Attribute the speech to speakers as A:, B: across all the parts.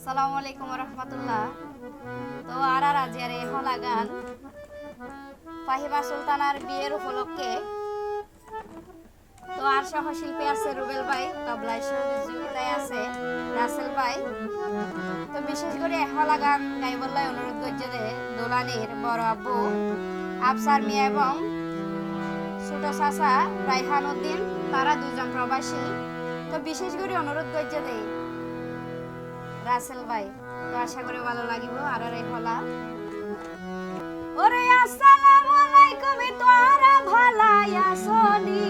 A: আসসালামু আলাইকুম রহমতুল্লাহ। তো আর আজিয়ার এই হলা গান ফাহিমা সুলতানার বিয়ের উপলক্ষে। তো আর সহশিল্পী আছে রুবেল ভাই, তবলায় সহযোগিতায় আছে রাসেল ভাই। তো বিশেষ করে হলা গান গাইবল্লাই অনুরোধ করছে যে দোলানির বড় আব্বু আফসার মিয়া এবং ছোট চাচা রাইহান উদ্দিন, তারা দুজন প্রবাসী। তো বিশেষ করে অনুরোধ করছে যে রাসেল ভাই, তো আশা করি ভালো লাগিব। আর এই হলা ওরে আসসালামু আলাইকুম, তোরা ভালাই আসনি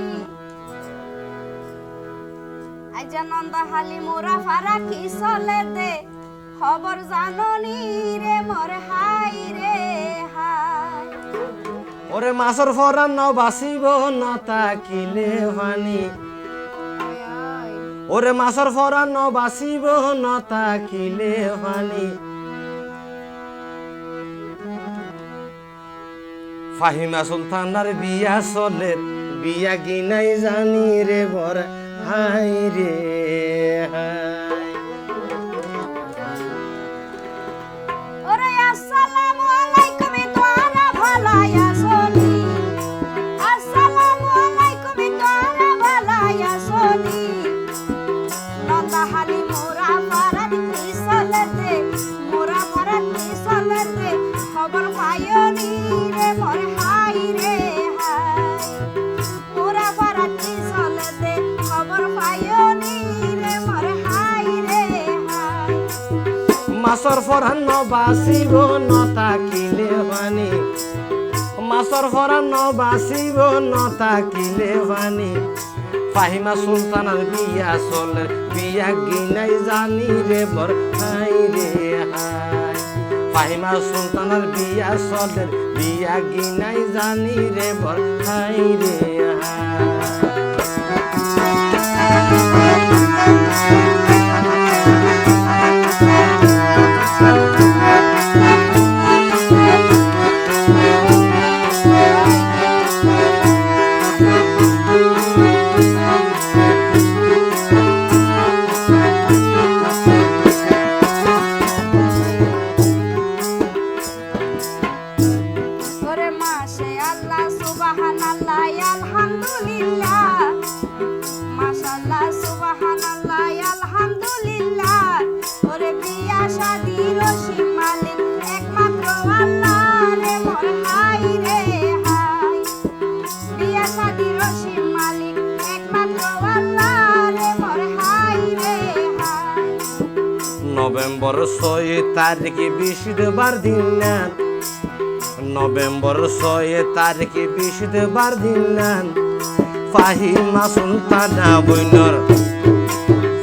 A: আইজা নন্দা হালি মোরা ফারা কি চলে দে খবর জাননি রে মোর হাই রে হাই।
B: ওরে মাছর ফরান ন বাসিব ন তাকিলে ফানি, ওরে মাছর ফরান ন বাসিব ন তাকিলে ফানি। ফাহিমা সুলতানার বিয়া চলে, বিয়া গিনাই জানি রে বর হাই রে হাই।
A: ওরে আসসালামু আলাইকুম, তোরা ভালাই আসনি আসসালামু আলাইকুম, তোরা ভালাই আসনি নন্দা হালি মোরা ফারাত কি চলেতে, মোরা ফারাত কি চলেতে খবর পাইনি রে মোর হাই রে হাই। মোরা ফারাত কি চলেতে খবর পাইনি রে মোর হাই রে হাই।
B: মাছর ফরান ন বাসিব ন তাকিলে ফানি, মাছর ফরান ন বাসিব ন তাকিলে ফানি। ফাহিমা সুলতানার বিয়া চলে, বিয়া গিনাই জানি রে বর হাই রে হাই। ফাহিমা সুলতানার বিয়া চলে, বিয়া গিনাই জানি রে বর হাই রে হাই।
A: ওরে মাশে আল্লাহ সুবহানাল্লাহ আলহামদুলিল্লাহ, মাশাআল্লাহ সুবহানাল্লাহ আলহামদুলিল্লাহ। ওরে বিয়া শাদি রশি মালিক একমাত্র আল্লাহ রে মোর হাই রে হাই। বিয়া শাদি রশি মালিক একমাত্র আল্লাহ রে মোর হাই রে হাই।
B: নভেম্বর 6 তারিখে বৃহস্পতিবার দিন নেন, নভেম্বর 6 তারিখে বৃহস্পতিবার দিন নেন। ফাহিমা সুলতানা বইনর,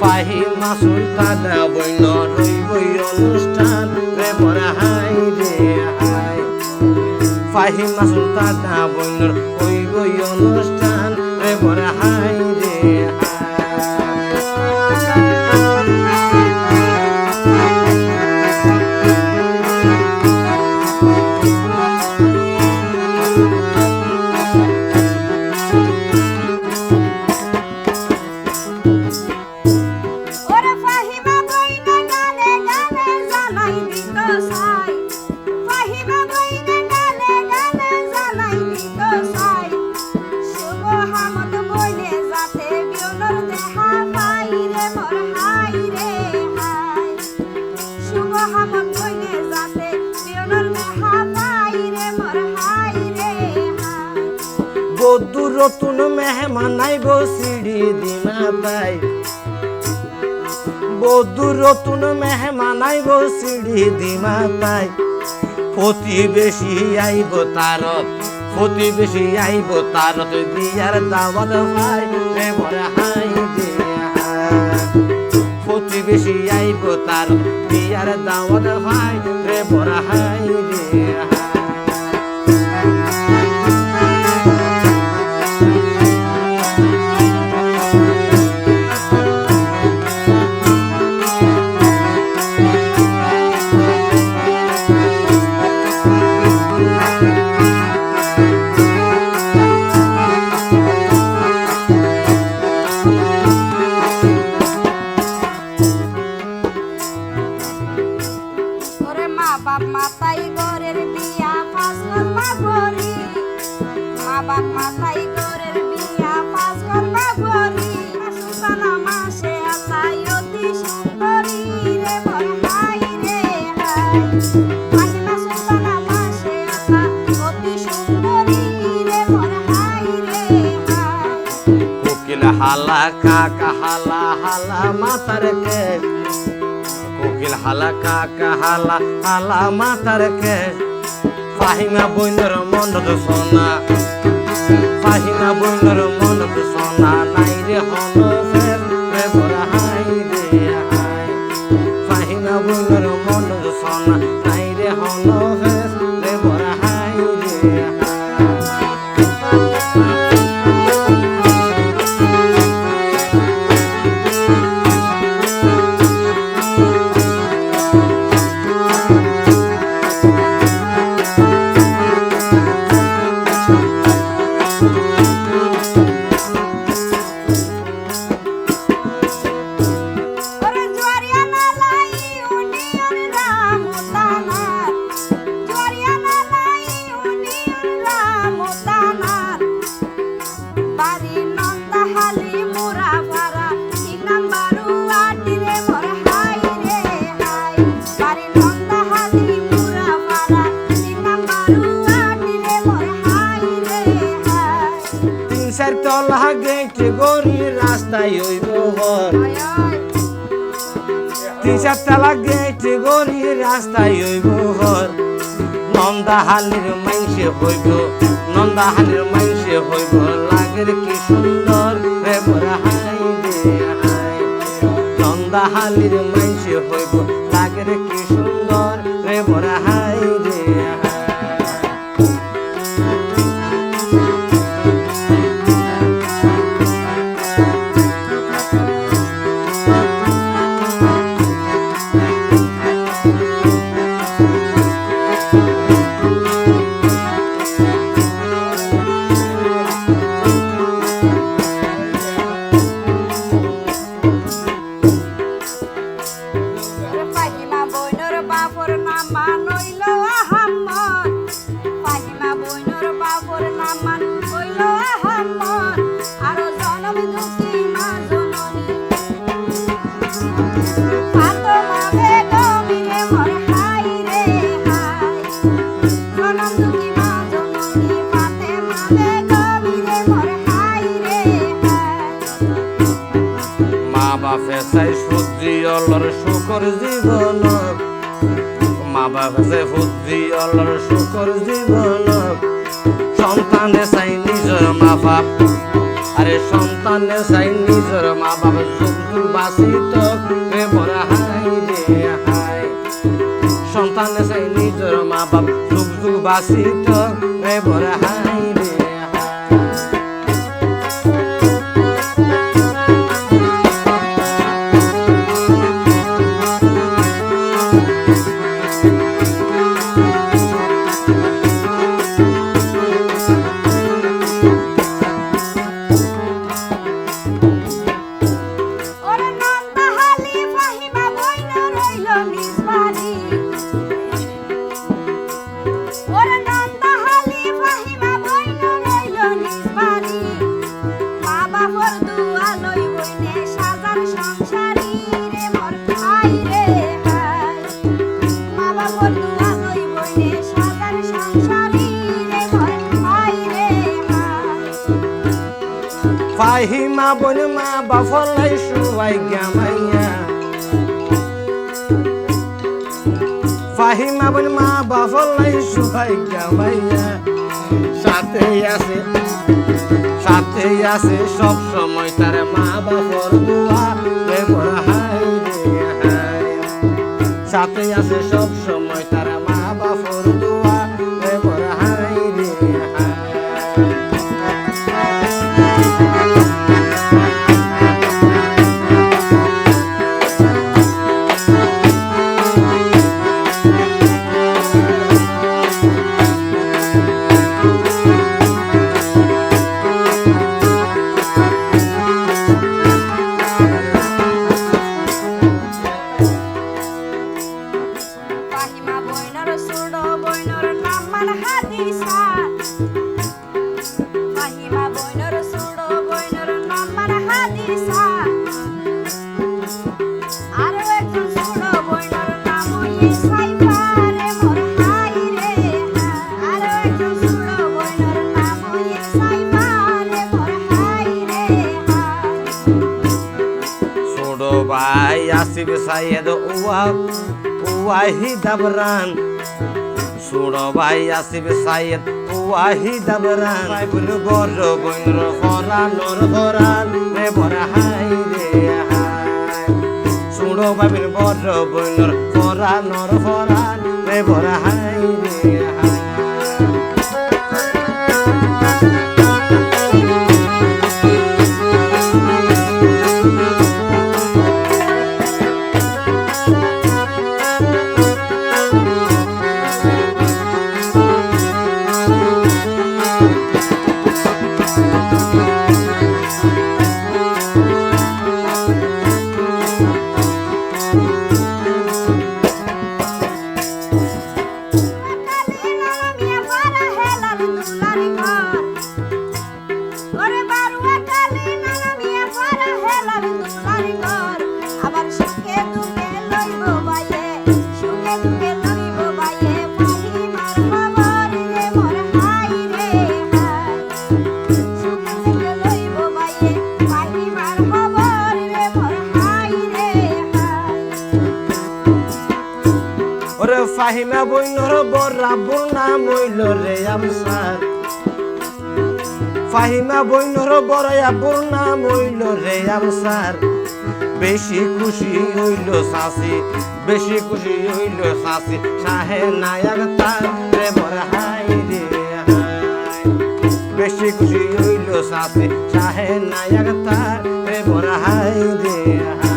B: ফাহিমা সুলতানা বইনর রইবই অনুষ্ঠান রে বর হাই রে হাই। ফাহিমা সুলতানা বইনর রইবই অনুষ্ঠান রে বর হাই রে হাই।
A: ওরে ফাহিমা বইনে গানে গানে জানাই দিত সাই, ফাহিমা বইনে গানে গানে জানাই দিত সাই। শুভ হামদ বইনে যাতে বিয়নর দেখা পাই রে মোর হাই রে হাই। শুভ হামদ বইনে যাতে বিয়নর দেখা পাই রে মোর হাই রে হাই।
B: বধু নতুন মেহমান আইব সিঁড়ি দিমা পাই, বধু নতুন মেহমান আইব সিঁড়ি দিমা পাই। প্রতিবেশী আইব তারত, প্রতিবেশী আইব তারত বিয়ার দাওয়াত ভাই রে বর হাই রে হাই। প্রতিবেশী আইব তারত বিয়ার দাওয়াত ভাই রে বর হাই রে হাই।
A: বাপ মাতাই ঘরের বিয়া পাঁচ করবা বরি মা বাপ মাতাই ঘরের বিয়া পাঁচ করবা বরি সুলতানা মাসে আল্লাহ অতি সুন্দরী রে বর হাই রে হাই ফাহিমা সুলতানা মাসে আল্লাহ অতি সুন্দরী রে বর হাই রে হাই
B: কোকিল হালা কাকা হালা হালা মাতার কে কোকিল হালা কাকা হালা হালা মাতার কে ফাহিমা বইনের মনত সোনা ফাহিমা বইনের মনত সোনা নাই রে হন ফের রে বরা হাই রে হাই ফাহিমা বইনের মনত সোনা নাই রে হন ফের রে বরা হাই রে তলা গেট গরি রাস্তায় হইব ঘর তিন চার তলা গেট গরি রাস্তায় হইব ঘর নন্দাহালির মাইসে হইব নন্দাহালির মাইসে হইব লাগের কি সুন্দর রে বরা হাই রে হাই নন্দাহালির মাইসে হইব লাগের কি সুন্দর রে বরা হাই রে হাই ফেসাই সুদ্রি অলর শুকর জীবন মা বাবা ফুদ্রি অলর শুকর জীবন সন্তানে চাই নিজের মা বাপ আরে সন্তানে চাই নিজের মা বাপ যুগ যুগ বাঁচিত রে বরা হাই রে হাই সন্তানে চাই নিজের মা বাপ যুগ যুগ বাঁচিত রে বরা হাই রে ফাহিমা বোন মা বাফলাই শুয়াই গামাইয়া ফাহিমা বোন মা বাফলাই শুয়াই গামাইয়া সাথে আছে সব সময় তার মা বাবার দোয়া রে বড় হাই রে হাই সাথে আছে সব সময় তার মা বাবার দোয়া রে বড় হাই রে হাই
A: ফাহিমা সাইফারে মোর হাই রে আরো একজন সুড়ো বইনর নাম সাইফারে মোর হাই রে
B: ছোট ভাই আসিফ সাইয়েদ ওয়াহিদ আবরান ছোট ভাই আসিফ সাইয়েদ ওয়াহিদ আবরান ভাই বোন বড় বইনর ফরানোর ফরান রে বড় হাই রে হাই ছোট ভাই বোন বড় বইনর ফরানোর ফরান রে বড় হাই রে হাই ফাহিমা বইনর বরাবর নাম হইল রে আমসার ফাহিমা বইনর বরাবর নাম হইল রে আমসার বেশি খুশি হইল সাসি বেশি খুশি হইল সাসি শাহে নায়ক তার রে বড় হাই রে হাই বেশি খুশি হইল সাসি শাহে নায়ক তার রে বড় হাই রে হাই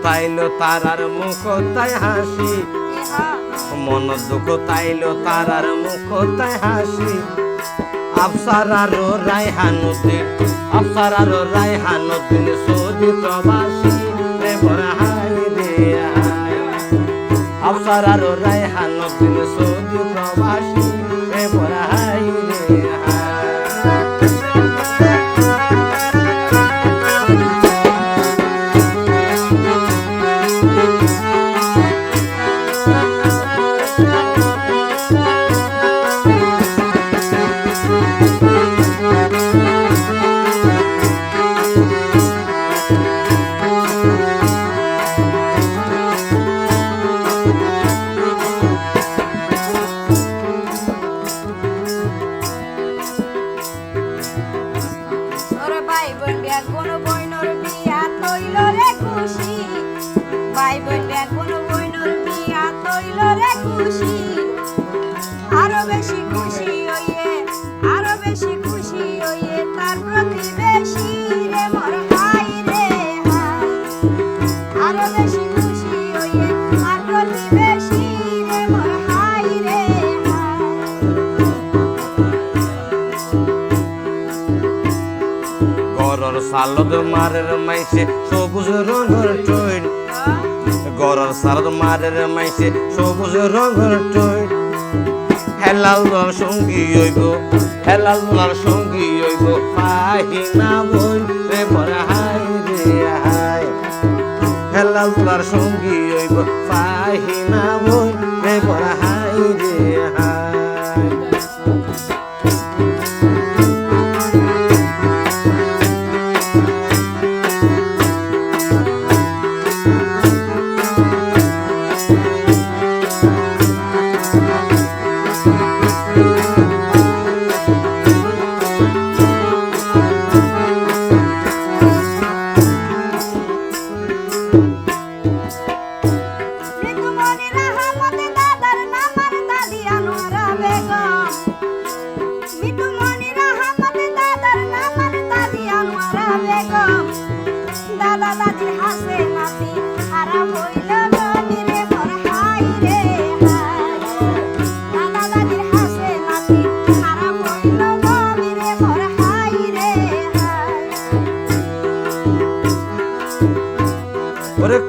B: তাইলো তারার মুখ তাই হাসি মন দুঃখ তাইলো তারার মুখ তাই হাসি আফসারারো রায়হানুদ্দিন আফসারারো রায়হানুদ্দিন সৌদি প্রবাসী রে বড় হাই রে হাই আফসারারো রায়হানুদ্দিন সৌদি প্রবাসী রে বড় হাই রে হাই সালদ মারের মাইসে সবুজ রঙের টইন গরর সালদ মারের মাইসে সবুজ রঙের টইন হেলাল দল সঙ্গী হইব হেলাল দলার সঙ্গী হইব ফাহিমা বই রে বড় হাই রে হাই হেলাল দলার সঙ্গী হইব ফাহিমা বই রে বড় হাই রে হাই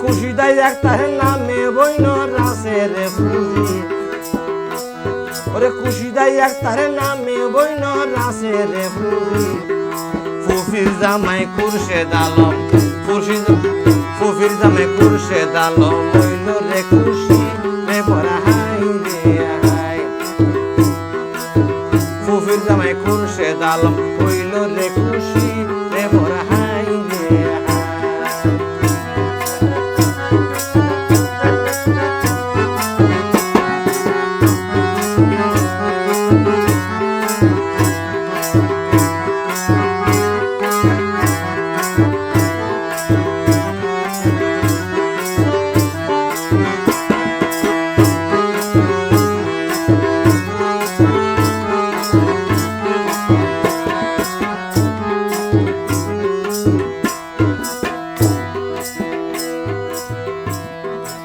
B: খুশি দেয় একটারে নামে বইন রাসে রে ফুজি ওরে খুশি দেয় একটারে নামে বইন রাসে রে ফুজি ফুফির জামাই খুরশেদ আলম ফুফির জামাই খুরশেদ আলম হইল রে খুশি রে বড় হাই রে হাই ফুফির জামাই খুরশেদ আলম হইল রে খুশি রে বড় হাই রে হাই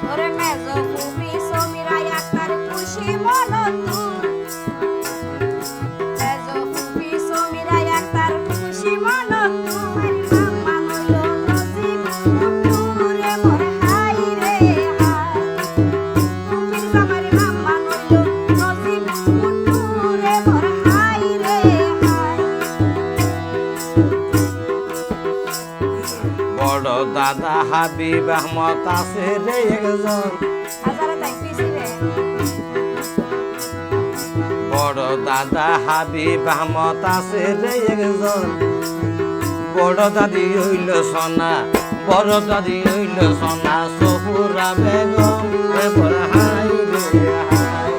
A: ওরে মেজো ফুফি সমীরা একটার খুশি মনতুর মেজো ফুফি সমীরা একটার খুশি মনতুর মাম্মা হইল নসিব ফুটুরে মোর হাই রে হাই ফুফির জামাই মাম্মা হইল নসিব ফুটুরে মোর হাই রে হাই
B: বড় দাদা হাবিব আহমদ আছে রে একজন
A: হাজারে তাই পিছি রে
B: বড় দাদা হাবিব আহমদ আছে রে একজন বড় দাদি হইল সোনা বড় দাদি হইল সোনা সহুরা বেগম রে বড় হাই রে হাই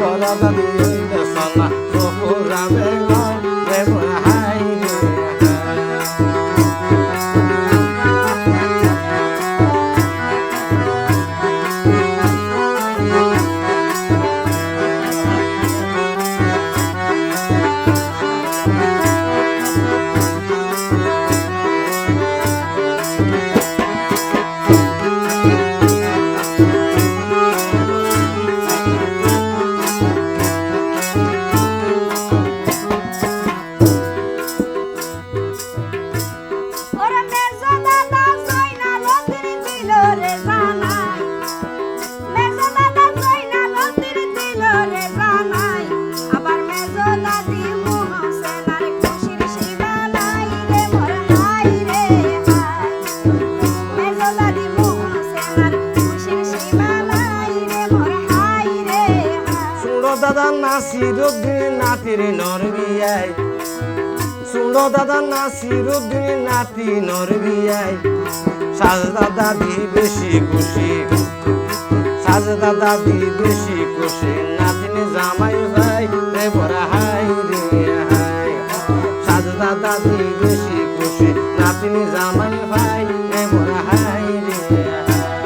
B: বড় দাদি হইল সোনা সহুরা বেগম রে বড় হাই রে হাই
A: ওরে মেজো দাদা জয়না লতির দিল রে জানাই মেজো দাদা জয়না লতির দিল রে জানাই আবার মেজো দাদি মোহসেনার খুশির শিবানাই রে মোর হাই রে হাই মেজো দাদি মোহসেনার খুশির শিবানাই রে মোর হাই রে হাই
B: শুনো দাদা নাসিরুদ্দিন নাতির নরবিয়াই শুনো দাদা নাসিরুদ্দিন নাতি নরবিয়াই সাজদা দাদি বেশি খুশি সাজদা দাদি বেশি খুশি নাতিনি জামাই ভাই রে বড় হাই রে হাই সাজদা দাদি বেশি খুশি নাতিনি জামাই ভাই রে বড় হাই রে হাই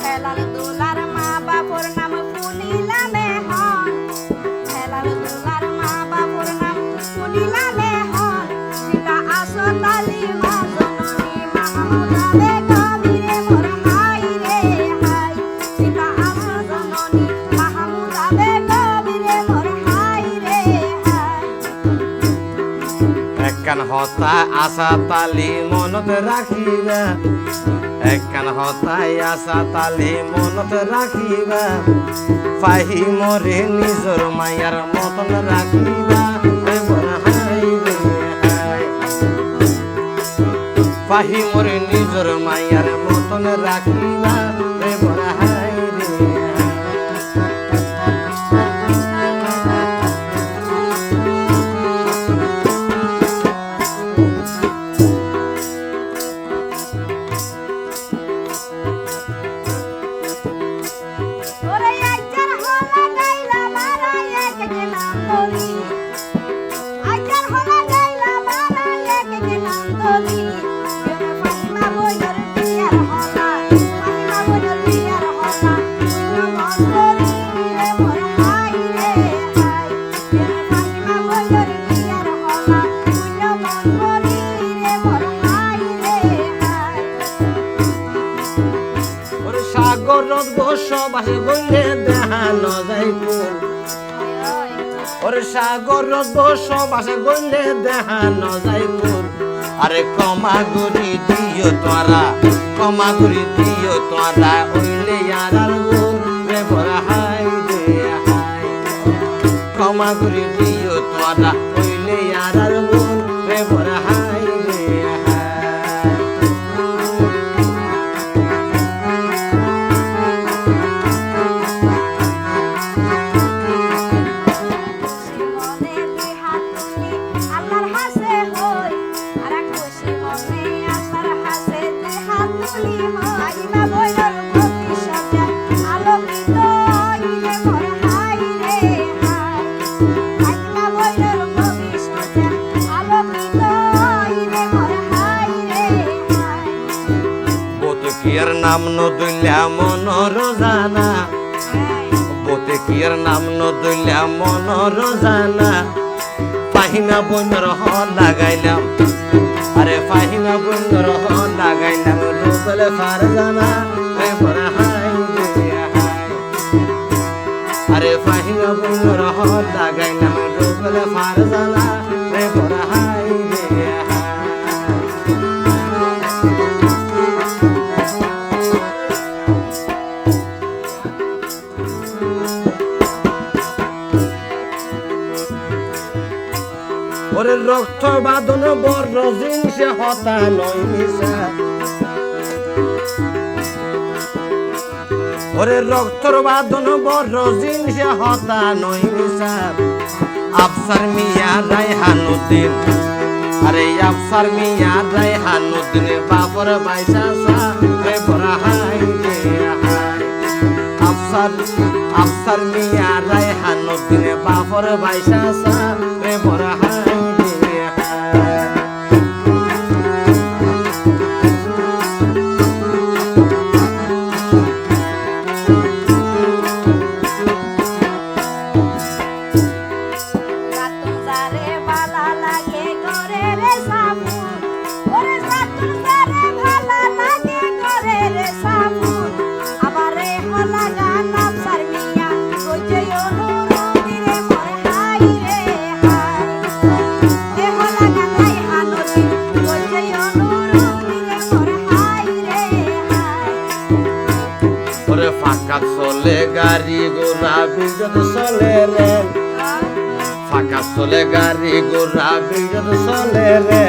A: হেলাল দোলার মা বাপর নাম ফুলিলা মেহন হেলাল দোলার মা বাপর নাম ফুলিলা মেহন সীতা আসতালি মা জননী মাহমুদা বেগম রে মোর হাই রে হাই সীতা জননী মাহমুদা বেগম রে মোর হাই রে হাই
B: একখান হতা আশা তালি মনত রাখিবা একখান হতাই আশা তালি মনত রাখিবা পাহি মরে নিজর মায়ার মতন রাখিবা রে বড় হাই রে হাই পাহি মরে নিজর মায়ার মতন রাখিবা রে বড় হাই রে হাই
A: ওরে আইচার হলা গাইলা মারা এক গেলাম তোরি আইচার হলা গাইলা মারা এক গেলাম তোরি ওরে ফাহিমা বইর বিয়ার হলা ফাহিমা বইর বিয়ার হলা তুইও মন্তরি রে মোর হাই রে হাই ওরে ফাহিমা বইর বিয়ার হলা
B: বসবাসে গইলে দেখানো যায় কোন ওরে সাগরত বসবাসে গইলে দেখানো যায় কোন আরে ক্ষমা করি দিও তোরা ক্ষমা করি দিও তোরা ওইলে আর গুণ রে বড় হাই রে হাই ক্ষমা করি দিও তোরা ওইলে আর গুণ রে বড় হাই রে কিয়ার নাম নদুল্যা মনর জানা বতে কিয়ার নাম নদুল্যা মনর জানা ফাহিমা বইনর হ লাগাইলাম আরে ফাহিমা বইনর হ লাগাইলাম রূপলে ফার জানা রে বড় হাই রে হাই আরে ফাহিমা বইনর হ লাগাইলাম রূপলে ফার জানা রে বড় হাই রে ওরে রক্ত বাঁধন বড় জিনিস হতা নয় মিশা ওরে রক্তর বাঁধন বড় জিনিস হতা নয় মিশা আফসার মিয়া রায়হানুদ্দিন আরে আফসার মিয়া রায়হানুদ্দিন বাবর বাইসা সা রে বড় হাই রে হাই আফসার মিয়া রায়হানুদ্দিন বাবর বাইসা সা রে বড় হাই ফাঁকা চলে গাড়ি গোড়া বিজত চলে রে ফাঁকা চলে গাড়ি গোড়া বিজত চলে রে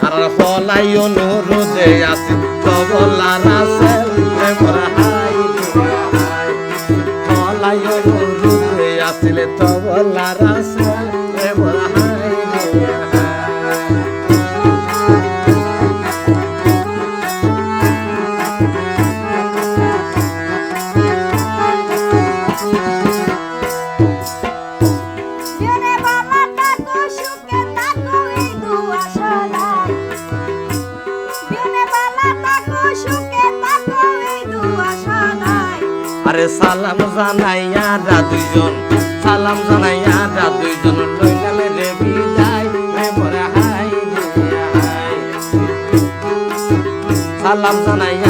B: আর হলাই অনুরোধে আছে তবলার আছে রে বড় হাই রে হাই হলাই অনুরোধে আসলে তবলার আছে রে বড় হাই রে আরে সালাম জানাইয়া দুইজন সালাম জানাইয়া দুইজন লইলালে রে বিদায় রে বড় হাই রে হাই সালাম জানাইয়া